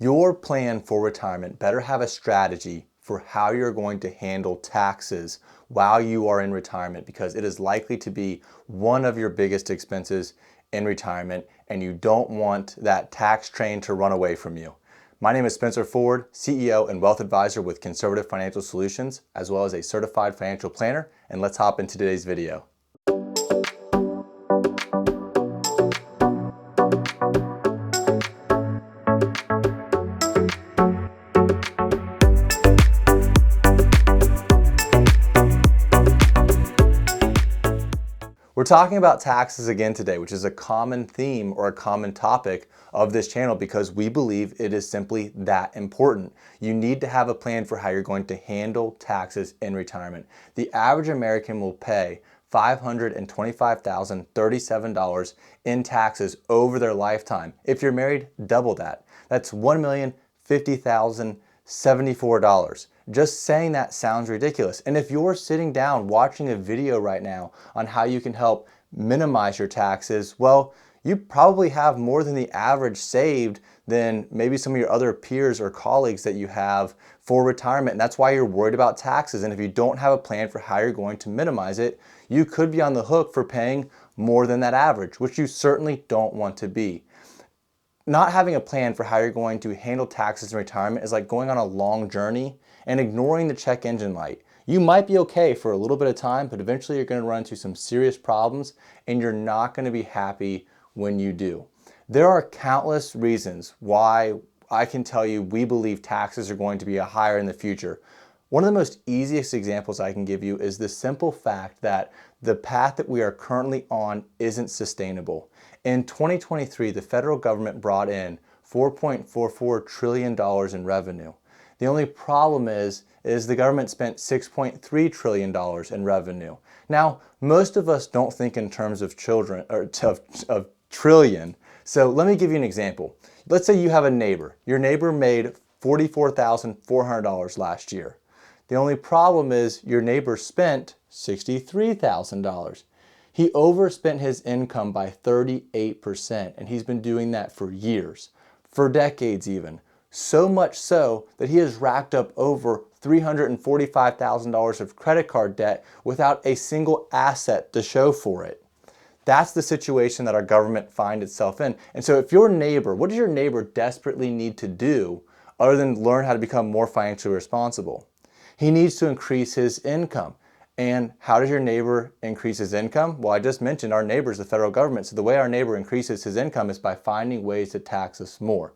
Your plan for retirement better have a strategy for how you're going to handle taxes while you are in retirement, because it is likely to be one of your biggest expenses in retirement and you don't want that tax train to run away from you. My name is Spencer Ford, CEO and Wealth Advisor with Conservative Financial Solutions, as well as a certified financial planner, and let's hop into today's video. We're talking about taxes again today, which is a common theme or a common topic of this channel because we believe it is simply that important. You need to have a plan for how you're going to handle taxes in retirement. The average American will pay $525,037 in taxes over their lifetime. If you're married, double that. That's $1,050,074. Just saying that sounds ridiculous. And if you're sitting down watching a video right now on how you can help minimize your taxes, well, you probably have more than the average saved than maybe some of your other peers or colleagues that you have for retirement. And that's why you're worried about taxes. And if you don't have a plan for how you're going to minimize it, you could be on the hook for paying more than that average, which you certainly don't want to be. Not having a plan for how you're going to handle taxes in retirement is like going on a long journey and ignoring the check engine light. You might be okay for a little bit of time, but eventually you're going to run into some serious problems and you're not going to be happy when you do. There are countless reasons why I can tell you we believe taxes are going to be higher in the future. One of the most easiest examples I can give you is the simple fact that the path that we are currently on isn't sustainable. In 2023, the federal government brought in $4.44 trillion in revenue. The only problem is the government spent $6.3 trillion in revenue. Now, most of us don't think in terms of of trillion. So let me give you an example. Let's say you have a neighbor. Your neighbor made $44,400 last year. The only problem is your neighbor spent $63,000. He overspent his income by 38%, and he's been doing that for years, for decades even. So much so that he has racked up over $345,000 of credit card debt without a single asset to show for it. That's the situation that our government finds itself in. And so if your neighbor, what does your neighbor desperately need to do other than learn how to become more financially responsible? He needs to increase his income. And how does your neighbor increase his income? Well, I just mentioned our neighbor is the federal government. So the way our neighbor increases his income is by finding ways to tax us more.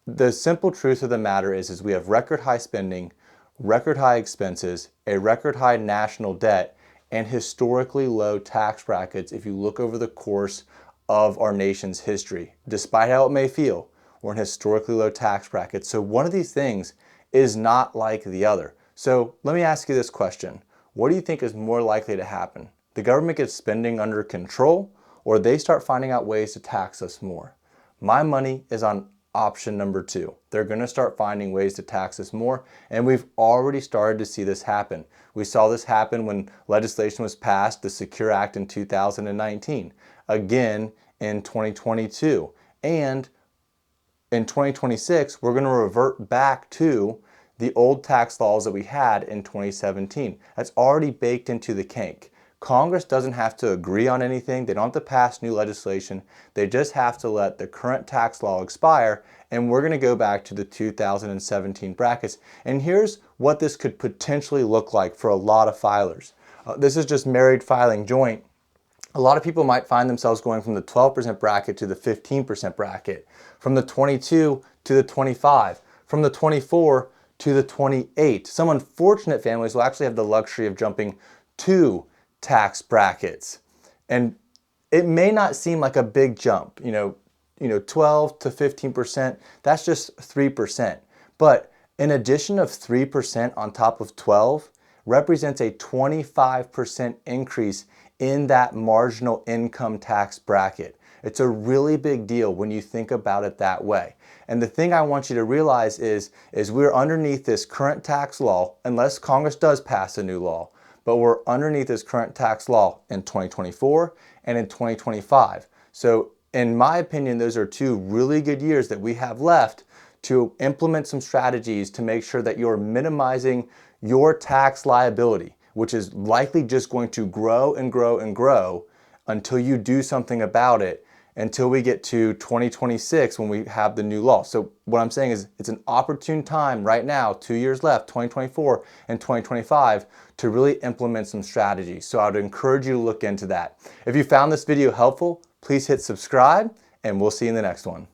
The simple truth of the matter is we have record high spending, record high expenses, a record high national debt, and historically low tax brackets if you look over the course of our nation's history. Despite how it may feel, we're in historically low tax brackets. So one of these things is not like the other. So let me ask you this question. What do you think is more likely to happen? The government gets spending under control, or they start finding out ways to tax us more? My money is on option number 2. They're going to start finding ways to tax us more, and we've already started to see this happen. We saw this happen when legislation was passed, the Secure Act in 2019, again in 2022, and in 2026, we're going to revert back to the old tax laws that we had in 2017. That's already baked into the cake. Congress doesn't have to agree on anything. They don't have to pass new legislation. They just have to let the current tax law expire, and we're going to go back to the 2017 brackets. And here's what this could potentially look like for a lot of filers. This is just married filing joint. A lot of people might find themselves going from the 12% bracket to the 15% bracket, from the 22 to the 25, from the 24 to the 28. Some unfortunate families will actually have the luxury of jumping 2 tax brackets. And it may not seem like a big jump, 12 to 15%, that's just 3%. But an addition of 3% on top of 12 represents a 25% increase in that marginal income tax bracket. It's a really big deal when you think about it that way. And the thing I want you to realize is we're underneath this current tax law, unless Congress does pass a new law, but we're underneath this current tax law in 2024 and in 2025. So in my opinion, those are 2 really good years that we have left to implement some strategies to make sure that you're minimizing your tax liability, which is likely just going to grow and grow and grow until you do something about it, until we get to 2026 when we have the new law. So what I'm saying is it's an opportune time right now, 2 years left, 2024 and 2025, to really implement some strategies. So I would encourage you to look into that. If you found this video helpful, please hit subscribe and we'll see you in the next one.